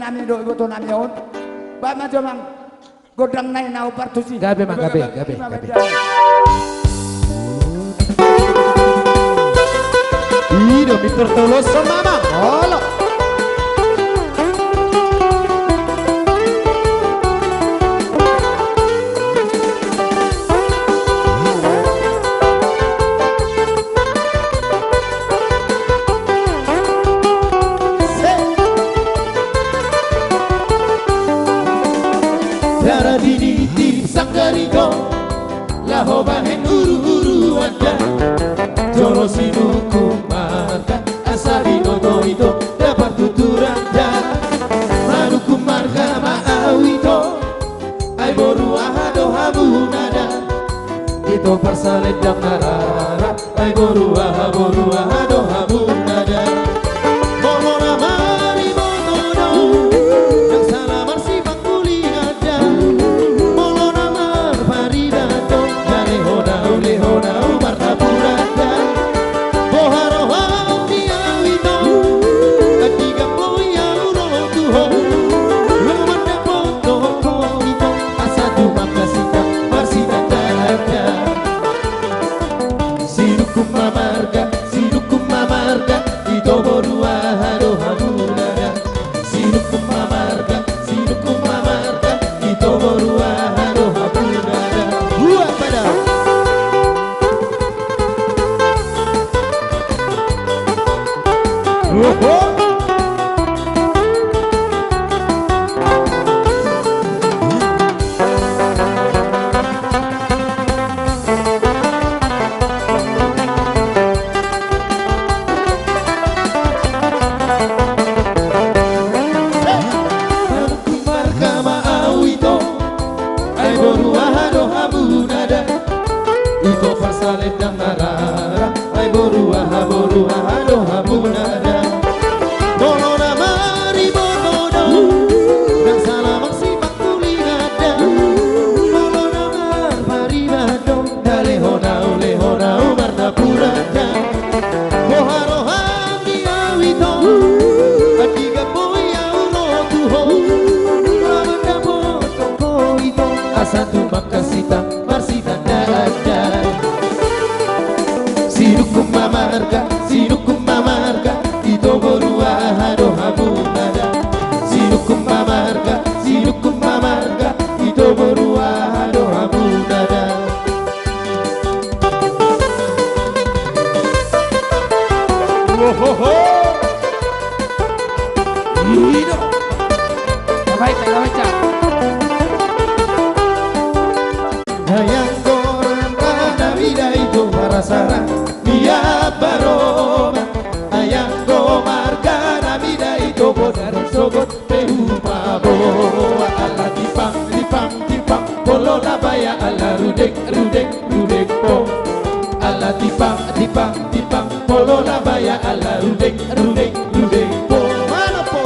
nami do ibu to nami on. Ba ma jomang godang nai nau partusi. Gabe mang gabe. Iro mitur tolos mama. Holo. Lahobahen uru-uru anda Joro sinuku marga Asali noto itu dapat tuturan dan Manuku marga ma'awito Ay boru ahado habu nada Itu persalet dan narara Ay boru ahado habu nada Momona mari monono Yang salamar si bangkuli ada Molona mar parida Lehona umarta purada Boharo dia wito Adiga boya uroh tuho Lumanda poto koito Asadu makasita marsita dada Sinukum mamarga Ito borua hado hamurada Sinukum mamarga Ito borua hado hamurada Buat pada satu makasita marsita dada Sinukum mamarga Ito borua hado habunada Sinukum mamarga Ito borua hado habunada Wohoho Hido Baik. Hayang koran kana vida itu parasara Dia baroma Hayang komar kana vida itu bodar sogot Pehupa boa ala tipang Polo nabaya ala rudek po Ala tipang Polo nabaya ala rudek po Mana po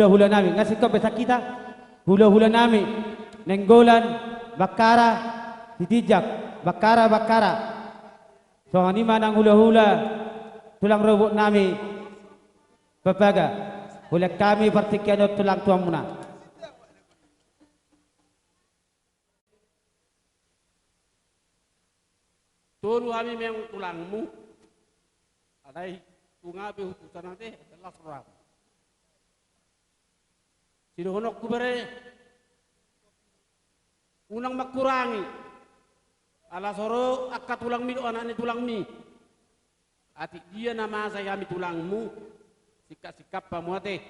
hula-hula nami. Ngasih kau besa kita hula-hula nami. Nenggolan, bakara, titijak, bakara. So ni manang hula-hula tulang robot nami. Papaga. Hula kami partikian tulang tuang muna. Tolu kami memang tulangmu. Adai tungabe hutusan nanti adalah serang. Sidohonok kubere unang makurangi. Ala soro akka tulang mi anak ni tulang mi. Ati dia nama saya kami tulangmu. Sikap pamuate.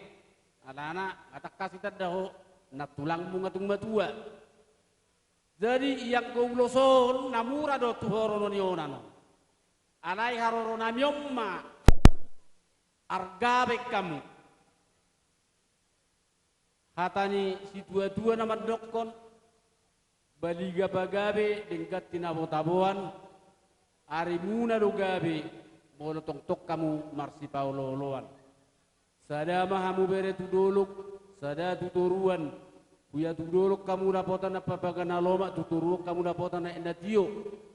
Ala anak atak kasih tadaho na tulangmu ngatung matua. Jadi yang kau uloson namura do tuhoro nonionano. Alai haroro namiomma argabe kamu. Hatani si dua-dua nama dokon baliga bagabe dengkat tinabo-taboan arimuna do gabe bolotong tok kamu marsi pauloloan. Sada mahamu bere tudoluk sada tuturuan. Kuya tudoluk kamu dapotan apa bagana loma tuturuk kamu dapotan na endatio.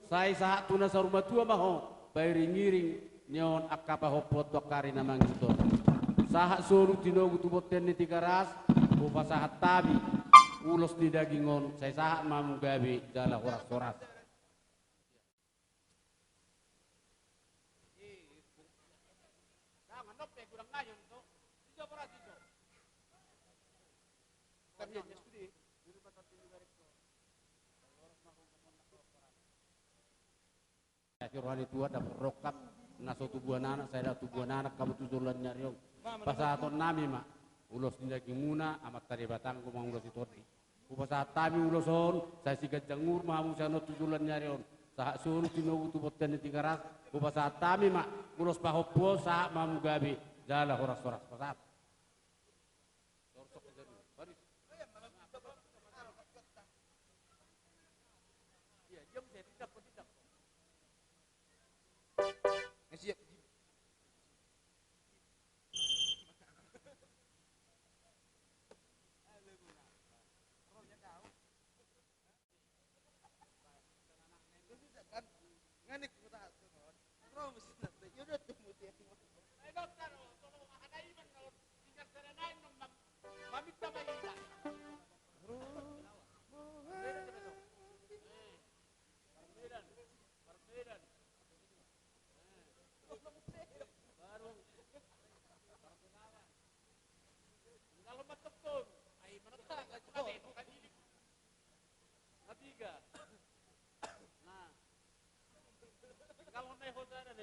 Sai sahat tuna sa rumah tua maho bayri ngiring nyon akapa hopot dokari namang ito. Sahat soru tinogu tuboten ni tikaras upa sahat tabi ulos di dagingon sai sahat mamu gabi jala horas-horas. Rohani tua dapat rokap naso tubuhan anak saya dah tubuhan anak kamu tujulan nyariong pasaton nami mak ulos dindagi muna amat tadi batang ko mang ulos itodi upasa tami uloson saya sigat jangur mamu sano tujulan nyariong sahak suruh tinogu tuboten di tikaras upasa tami mak ulos pahopo sahak mamu gabi jala horas-horas pasat.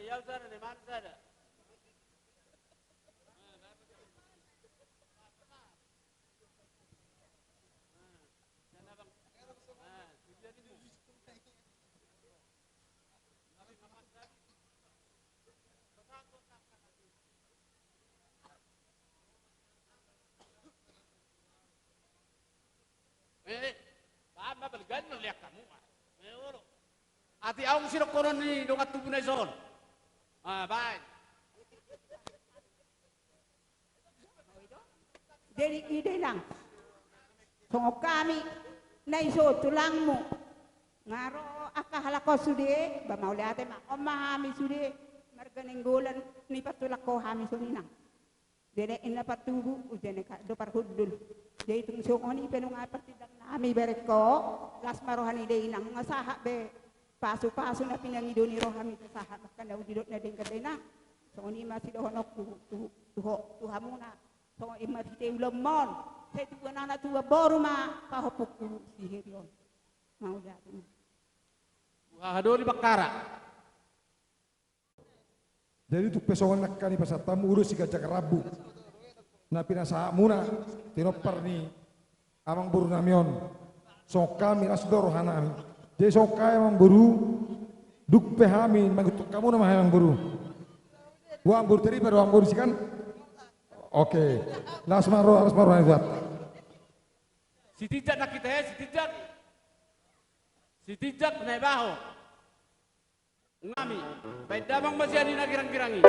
Ya sana de mana sana. Paham apa legan lihat kamu. Ati aung sino koron ni dongat tubuh na zon. Baik. Jadi ide lang. Songok kami naiso tulangmu. Ngaro akahala ko sude ba mauli ate ma omahami sude marganeng golan ni patulak ko hami suninang. Dene ina patubu ujene ka do parhudul. Jadi tung songoni penung apatidang nami berek ko las marohani de inang ngasaha be pasu-pasu na pinangido ni rohami sahat kan daw didot na din kadena so ni masih dohonok tuha muna so imati te ulamon te tu nana tu boru ma pahopuk sihir yon mau datang Hadori bakara. Jadi tu pesongan nak kani pasal tamu urus si gajah rabu na pinasa muna tinopar ni amang buru namion so kami asdor hanami. Jadi sokai emang buru duk pehami magutuk kamu nama emang buru. Uang buru tadi pada uang buru sih kan? Oke. Las maro yang buat. Si tijak nak kita si tijak naik baho. Ngami, baik damang masih ada nakirang-kirangi.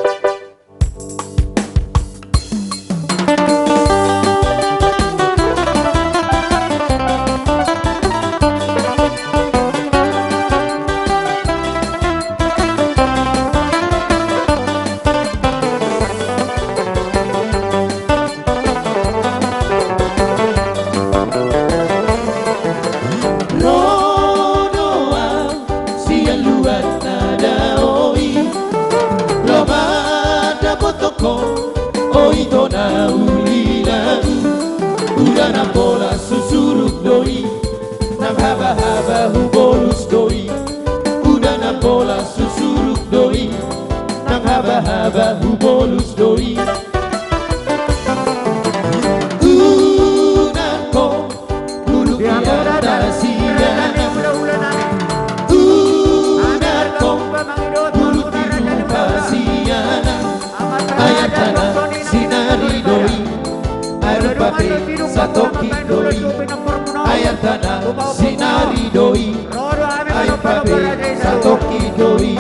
doi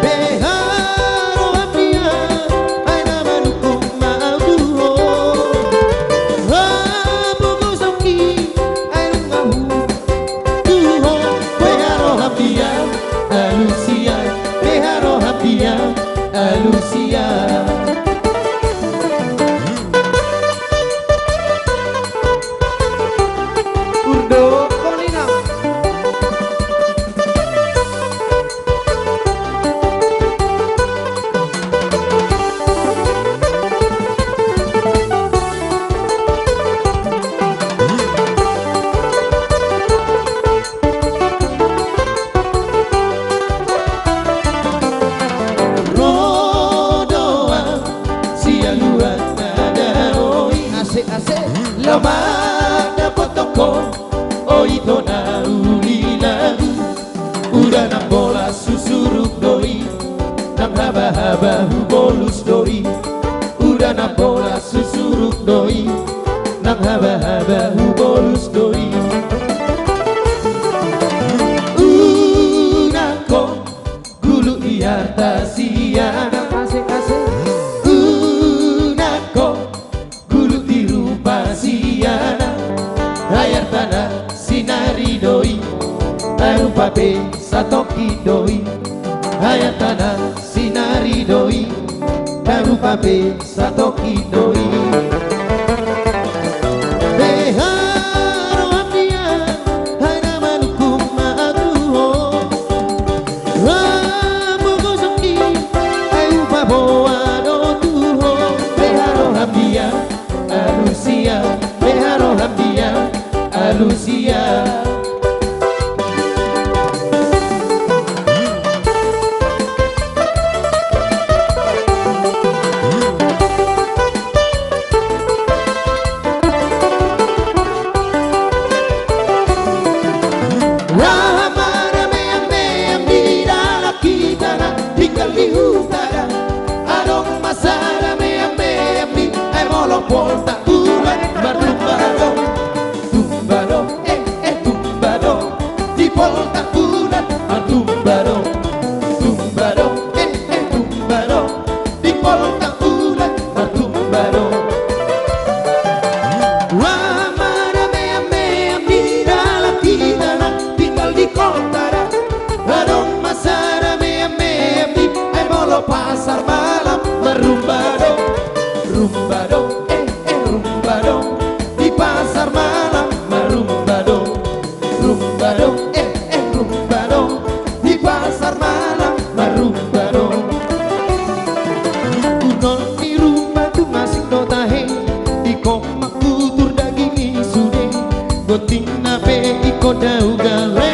beharo hapia aina manukum ma'aduho habugu soki aina ngahu duho beharo hapia alusia beharo hapia alusia Urdo Kolina. rodoa sia luat nada oi asik lama dapat toko oi tona ulila udah nak bola susuruk doi nak haba-haba bolus doi udah nak bola susuruk doi nak haba-haba bolus doi unako gulu iarta siana unako gulu dirupa siana ayar tanah sinari doi arupa be satoki doi ayar tanah sinari doi arupa be satoki doi beharo hapia haina manukum ma'aduho ramugo soki ayupa boa do tuho beharo hapia alusia beharo hapia alusia Ramara meam di dalam kita tinggal di utara adong masara meam di molong polta ulan bertumbado tumbado tumbado di polta ulan tumbado tumbado tumbado di polta ulan bertumbado Ramara meam di dalam kita tinggal di kota adong masara meam di molo pasar malam merumbado rumbado rumbado di pasar malam merumbado rumbado rumbado di pasar malam merumbado unol di rumah tuh masih notahe di komak kutur daging isude goting nape iko dau gale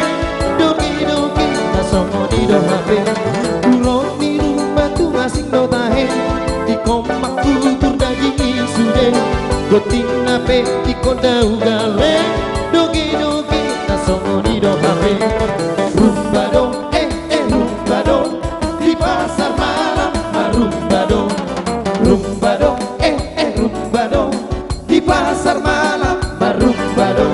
doki doki nasongo di do hape unol di rumah tuh masih notahe di komak kutur daging isude goting nape iko dau gale doki doki nasongo di do hape rumbado rumbado di pasar malam rumbado rumbado rumbado di pasar malam rumbado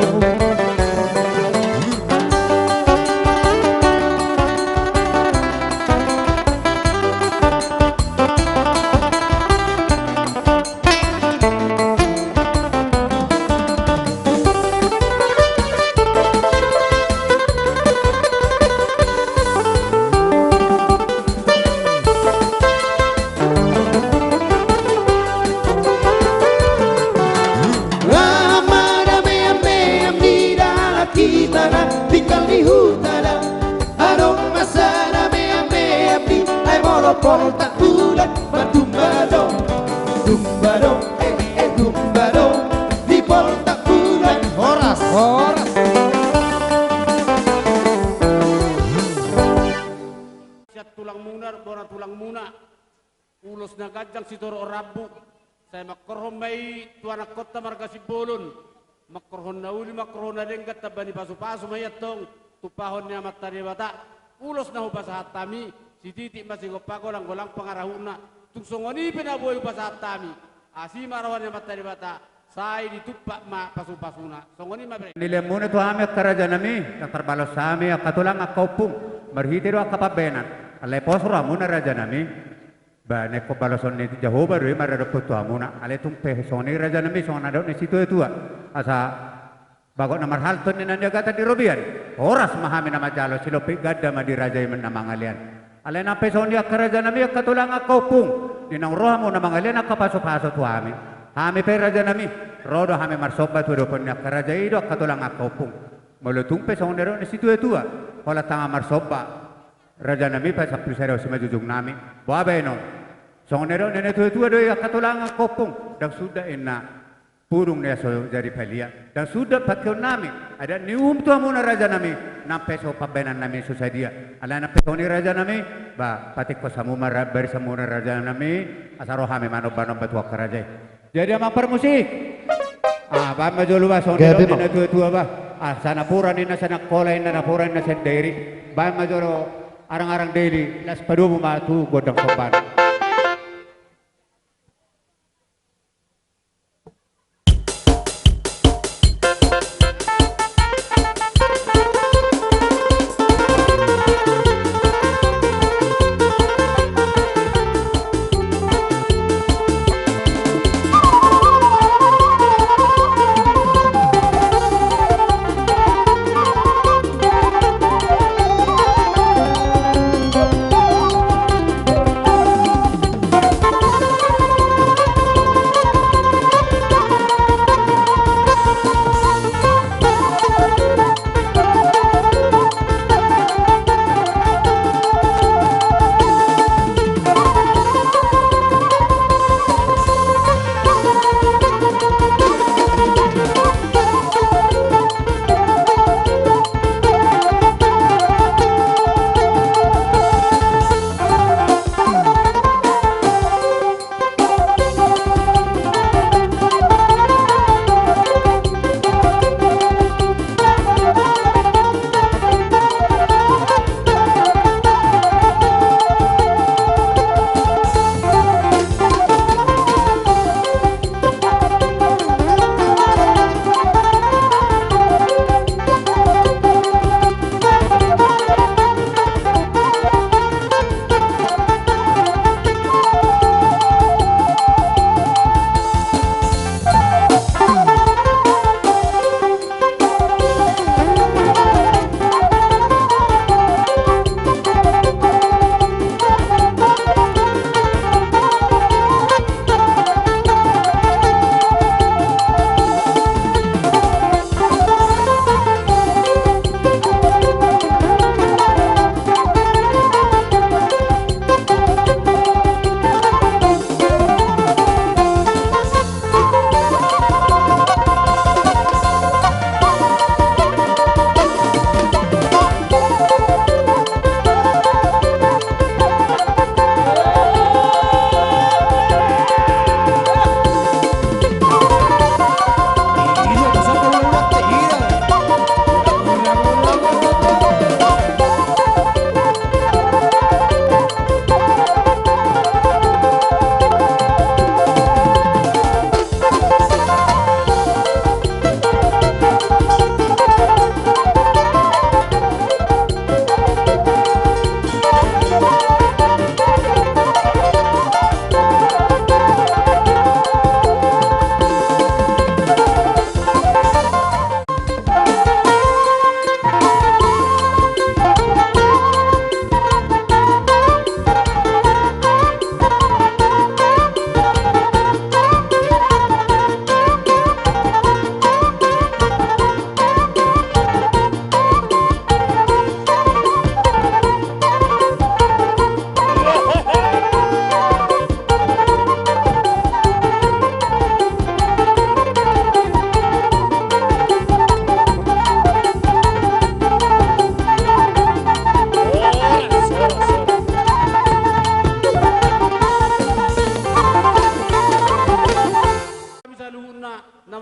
Ramada meam di dalam kita tinggal di hutan adong masana meam di molo polta ulan bertumbado tumbado tumbado di polta ulan horas Siat tulang munar, bona tulang muna. Ulos na gajang si Toro Rabu. Saya makorhon may tuanak kota marga si Bolon. Makorhon na uli, makorhon na lenggat na bani pasu-pasu mayatong. Tupahon niya matari bata. Ulos na hupa sa hatami. Si Titi masingopako lang golang pangarahuna. Tugsongoni pinabuhay hupa sa hatami. Asi marawan niya matari bata. Sai ditupak ma pasu-pasuna. Songoni ma bre. Nile muna tu ame kerajaan nami, yang terbalas ame katulang akaupung, berhitiru akapabenan. Alai posro amuna raja nami, ba neko balason ni Jehovah rui marado putu amuna. Alai tumpe soni raja nami sona dok ni situ itu asa bagot namar halton ni nanya kata di Robian. Horas mahami nama jalo silopi gada ma di raja iman nama ngalian. Alai nape soni kerajaan nami katulang akaupung. Dinang rohamu nama ngalian akapaso-paso tu ame. Hami pe raja nami, rodo hami marsoba tu dokonya keraja itu katulang akaupung. Mulutung pe sonero ni situ itu Hola tanga marsoba raja nami pe sapu sero si majujung nami. Babe no. Sonero nene tu do katulang akaupung dan sudah ena purung dia so jadi pelia dan sudah pakai nami. Ada nium tu amuna raja nami, nampe so pabenan nami susah dia. Ala nampe koni raja nami, ba patik ko samuma beri samuna raja nami, asaro hami manob-manob batu keraja. Jadi ama permusik. Ba majolu ba sonde na tua ba. Sana pura ni na sana kola na pura na sen dairy. Ba majolo arang-arang daily las padumu ma tu godang sopan.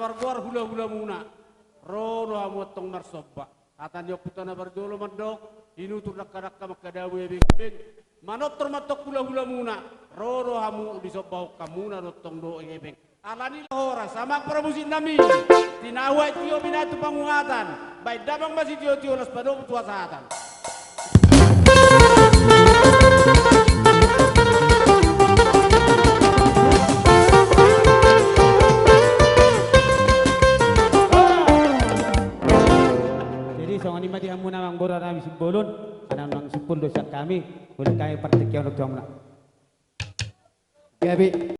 namarguar hula-hula muna. Rono amotong marsoba. Atan yok putana bardolo mandok. Inutur nakka-nakka makadawi ebing-ebing. Manot termatok hula-hula muna. Rono hamu disobau kamuna rotong do ebing. Alani lahora sama pramusin nami. Tinawai tio binatu pangungatan. Baik damang masih tio las padong tuasatan. Jadi songan ini mati amuna mang bora nami simbolon. Anang nang sipul dosa kami. Boleh kami praktek yang untuk jamna. Gabi.